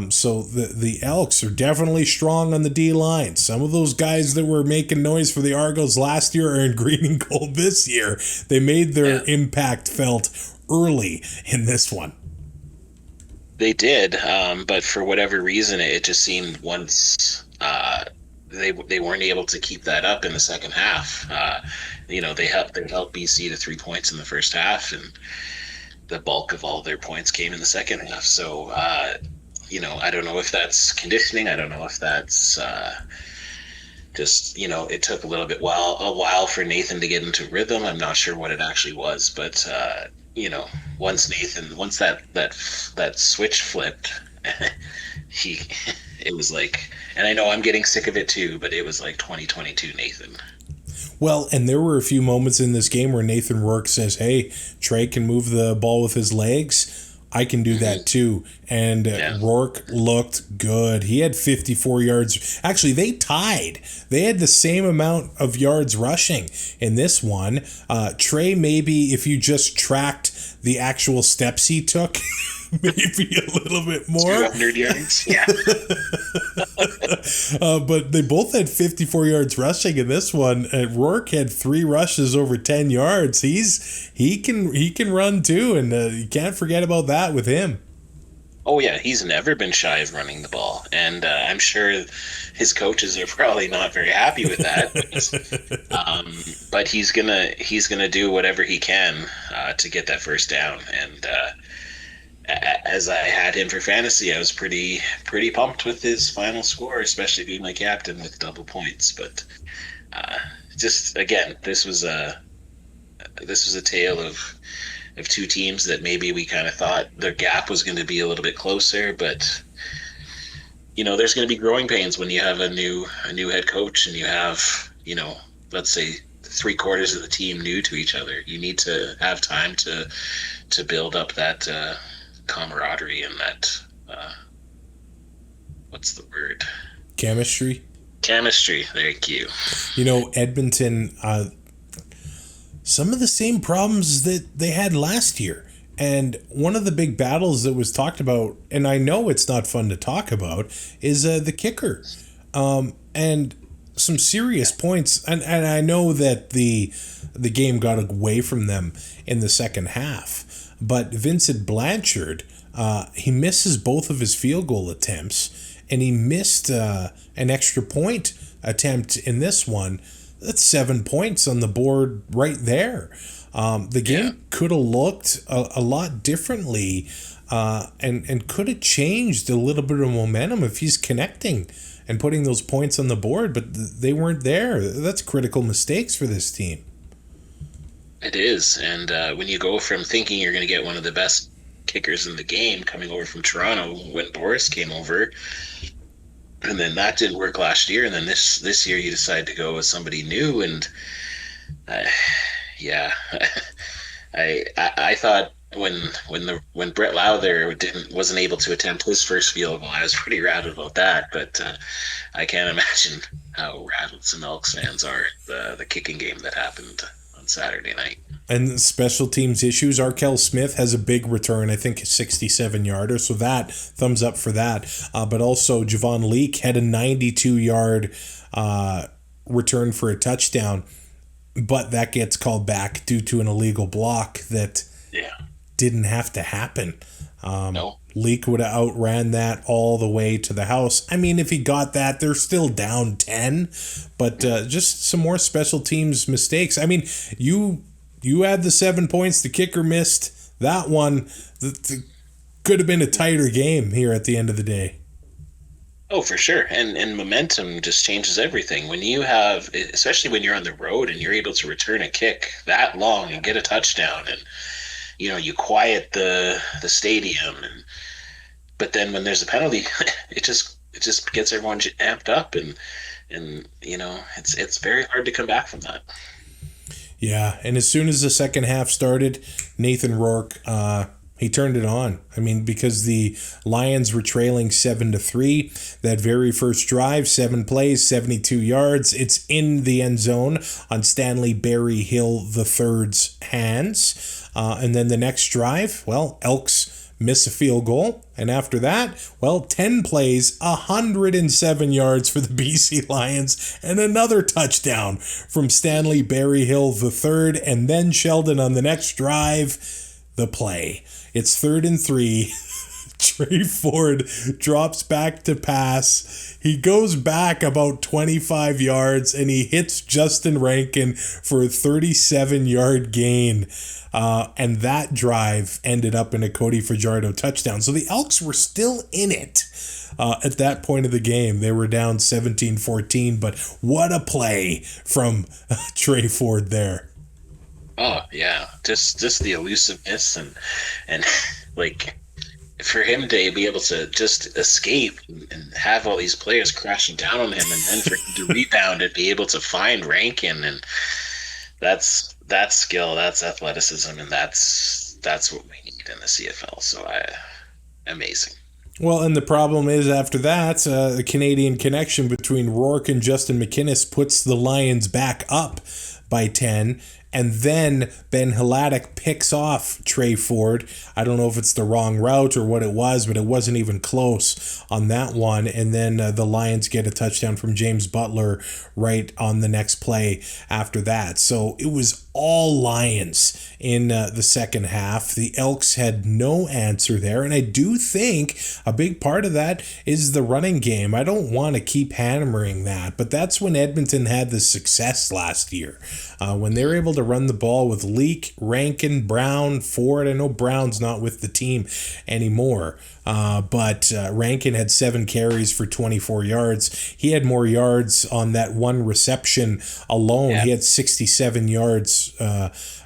So the Elks are definitely strong on the D line. Some of those guys that were making noise for the Argos last year are in green and gold this year. They made their impact felt early in this one. They did, but for whatever reason, it just seemed once they weren't able to keep that up in the second half. They helped BC to 3 points in the first half, and the bulk of all their points came in the second half. So, I don't know if that's conditioning. I don't know if that's just, it took a while for Nathan to get into rhythm. I'm not sure what it actually was, but once that switch flipped, it was like, and I know I'm getting sick of it too, but it was like 2022 Nathan. Well, and there were a few moments in this game where Nathan Rourke says, hey, Trey can move the ball with his legs. I can do that too. And Rourke looked good. He had 54 yards. Actually, they tied. They had the same amount of yards rushing in this one. Trey, maybe if you just tracked the actual steps he took, maybe a little bit more. 200 yards. Yeah. But they both had 54 yards rushing in this one. Rourke had 3 rushes over 10 yards. He can run too, and you can't forget about that with him. Oh yeah, he's never been shy of running the ball, and I'm sure his coaches are probably not very happy with that. But he's gonna do whatever he can to get that first down. And as I had him for fantasy, I was pretty pumped with his final score, especially being my captain with double points. But just again, this was a tale of two teams that maybe we kind of thought their gap was going to be a little bit closer, but there's going to be growing pains when you have a new head coach and you have, let's say 3/4 of the team new to each other. You need to have time to build up that camaraderie and that what's the word? Chemistry. Thank you. Edmonton, some of the same problems that they had last year. And one of the big battles that was talked about, and I know it's not fun to talk about, is the kicker. And some serious points. And I know that the game got away from them in the second half. But Vincent Blanchard, he misses both of his field goal attempts. And he missed an extra point attempt in this one. That's 7 points on the board right there. The game could have looked a lot differently and could have changed a little bit of momentum if he's connecting and putting those points on the board, but they weren't there. That's critical mistakes for this team. It is, and when you go from thinking you're going to get one of the best kickers in the game coming over from Toronto when Boris came over, and then that didn't work last year, and then this year you decide to go with somebody new, and I thought when Brett Lowther wasn't able to attempt his first field goal, I was pretty rattled about that, but I can't imagine how rattled some Elks fans are at the kicking game that happened on Saturday night. And special teams issues, Arkell Smith has a big return, I think a 67-yarder, so that, thumbs up for that. But also Javon Leake had a 92-yard return for a touchdown, but that gets called back due to an illegal block that didn't have to happen. No. Leake would have outran that all the way to the house. I mean, if he got that, they're still down 10, but just some more special teams mistakes. I mean, you had the 7 points, the kicker missed that one. Could have been a tighter game here at the end of the day. Oh, for sure. And momentum just changes everything. When you have, especially when you're on the road and you're able to return a kick that long and get a touchdown, and you quiet the stadium, but then when there's a penalty, it just gets everyone amped up, and it's very hard to come back from that. Yeah, and as soon as the second half started, Nathan Rourke, he turned it on. I mean, because the Lions were trailing 7-3. That very first drive, 7 plays, 72 yards. It's in the end zone on Stanley Berryhill III's hands. And then the next drive, Elks miss a field goal. And after that, 10 plays, 107 yards for the BC Lions, and another touchdown from Stanley Berryhill III. And then Sheldon on the next drive, the play. It's 3rd and 3. Trey Ford drops back to pass. He goes back about 25 yards and he hits Justin Rankin for a 37-yard gain. And that drive ended up in a Cody Fajardo touchdown. So the Elks were still in it at that point of the game. They were down 17-14, but what a play from Trey Ford there. Oh yeah, just the elusiveness and like for him to be able to just escape and have all these players crashing down on him, and then for him to rebound and be able to find Rankin, and that's skill, that's athleticism, and that's what we need in the CFL. So amazing. Well, and the problem is after that, the Canadian connection between Rourke and Justin McInnes puts the Lions back up by 10. And then Ben Hladek picks off Trey Ford. I don't know if it's the wrong route or what it was, but it wasn't even close on that one. And then the Lions get a touchdown from James Butler right on the next play after that. So it was all Lions in the second half. The Elks had no answer there. And I do think a big part of that is the running game. I don't want to keep hammering that, but that's when Edmonton had the success last year. When they were able to to run the ball with Leak, Rankin, Brown, Ford. I know Brown's not with the team anymore, but Rankin had 7 carries for 24 yards. He had more yards on that one reception alone. Yeah. He had 67 yards.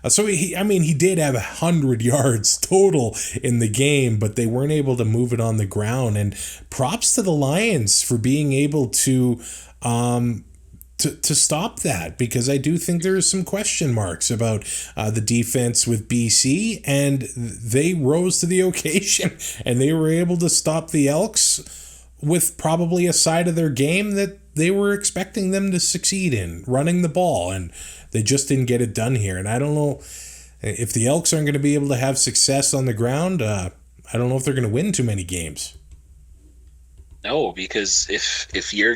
So he did have 100 yards total in the game, but they weren't able to move it on the ground. And props to the Lions for being able to stop that, because I do think there are some question marks about the defense with BC, and they rose to the occasion and they were able to stop the Elks with probably a side of their game that they were expecting them to succeed in, running the ball, and they just didn't get it done here. And I don't know if the Elks aren't going to be able to have success on the ground. I don't know if they're going to win too many games. No, because if you're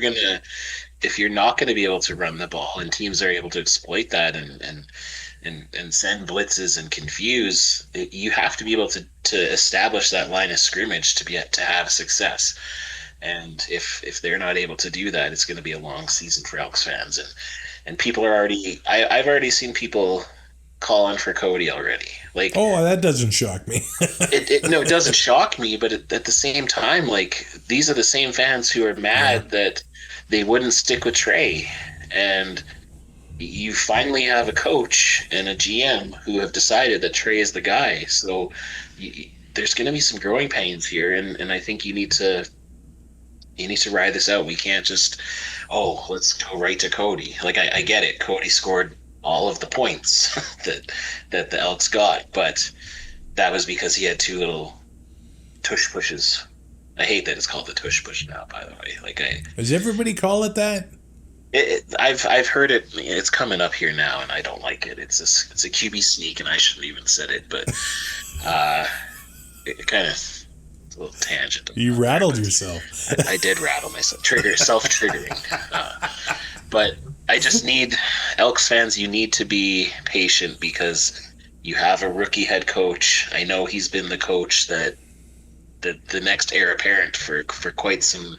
not going to be able to run the ball, and teams are able to exploit that and send blitzes and confuse, you have to be able to establish that line of scrimmage to have success. And if they're not able to do that, it's going to be a long season for Elks fans. And people are already, I've already seen people calling for Cody already. Like, oh, that doesn't shock me. No, it doesn't shock me, but at the same time, like, these are the same fans who are mad that they wouldn't stick with Trey. And you finally have a coach and a GM who have decided that Trey is the guy. So there's going to be some growing pains here, and I think you need to ride this out. We can't just, let's go right to Cody. Like, I get it. Cody scored all of the points that the Elks got, but that was because he had 2 little tush pushes. I hate that it's called the tush push now, by the way. Does everybody call it that? I've heard it. It's coming up here now, and I don't like it. It's a QB sneak, and I shouldn't even said it, but it kind of, it's a little tangent. You rattled yourself. I did rattle myself. Self-triggering. But I just need, Elks fans, you need to be patient, because you have a rookie head coach. I know he's been the coach that the next heir apparent for quite some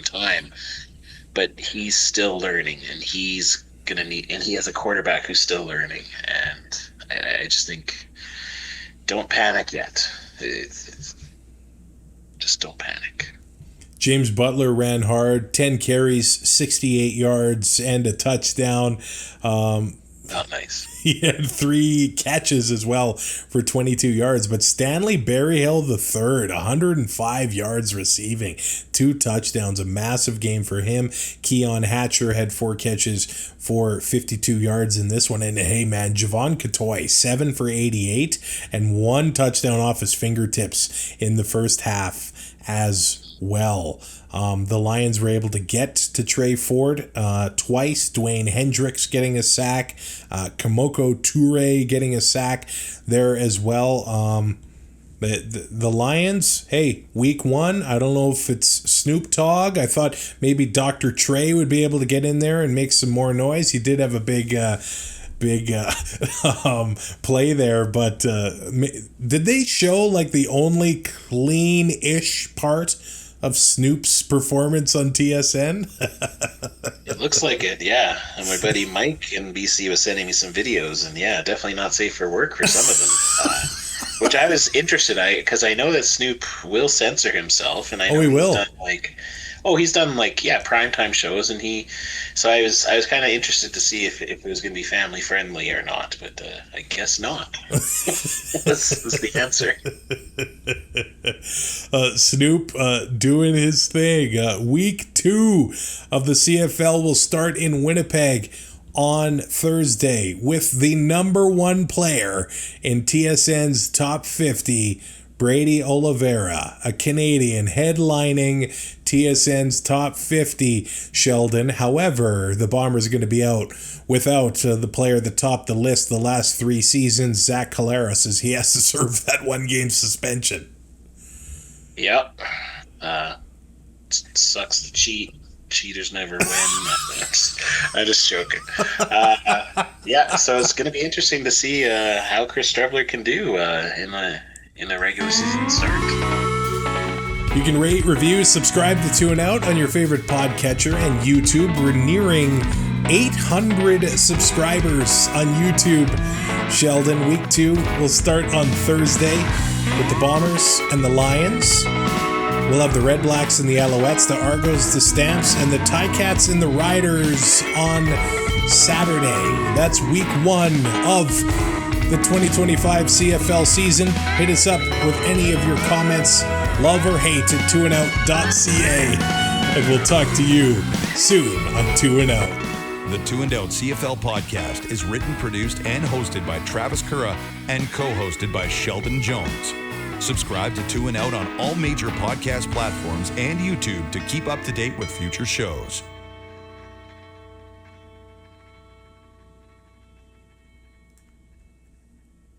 time, but he's still learning, and he's gonna need, and he has a quarterback who's still learning, and I just think, don't panic yet. Just don't panic. James Butler ran hard, 10 carries, 68 yards, and a touchdown. Not nice. He had 3 catches as well for 22 yards. But Stanley Berryhill III, 105 yards receiving, 2 touchdowns, a massive game for him. Keon Hatcher had 4 catches for 52 yards in this one. And hey, man, Javon Katoy, 7 for 88 and 1 touchdown off his fingertips in the first half as well. The Lions were able to get to Trey Ford twice. Dwayne Hendricks getting a sack. Kamoko Toure getting a sack there as well. The Lions, hey, week 1, I don't know if it's Snoop Dogg. I thought maybe Dr. Trey would be able to get in there and make some more noise. He did have a big play there, but did they show like the only clean-ish part of Snoop's performance on TSN? It looks like it, yeah. And my buddy Mike in BC was sending me some videos, and yeah, definitely not safe for work for some of them. Which I was interested in, because I know that Snoop will censor himself, and I know he will. He's done primetime shows, and so I was kind of interested to see if it was going to be family friendly or not, but I guess not. That's the answer. Snoop doing his thing. Week 2 of the CFL will start in Winnipeg on Thursday with the number 1 player in TSN's top 50, Brady Oliveira, a Canadian, headlining TSN's top 50, Sheldon. However, the Bombers are going to be out without the player that topped the list the last 3 seasons, Zach Collaros, as he has to serve that 1-game suspension. Yep. Sucks to cheat. Cheaters never win. I'm just joking. So it's going to be interesting to see how Chris Strebler can do in a regular season start. You can rate, review, subscribe to Tune Out on your favorite podcatcher and YouTube. We're nearing 800 subscribers on YouTube. Sheldon, week 2 will start on Thursday with the Bombers and the Lions. We'll have the RedBlacks and the Alouettes, the Argos, the Stamps, and the Ticats and the Riders on Saturday. That's week 1 of the 2025 CFL season. Hit us up with any of your comments, love or hate, at 2andout.ca. And we'll talk to you soon on 2 and Out. The 2 and Out CFL podcast is written, produced, and hosted by Travis Currah and co-hosted by Sheldon Jones. Subscribe to 2 and Out on all major podcast platforms and YouTube to keep up to date with future shows.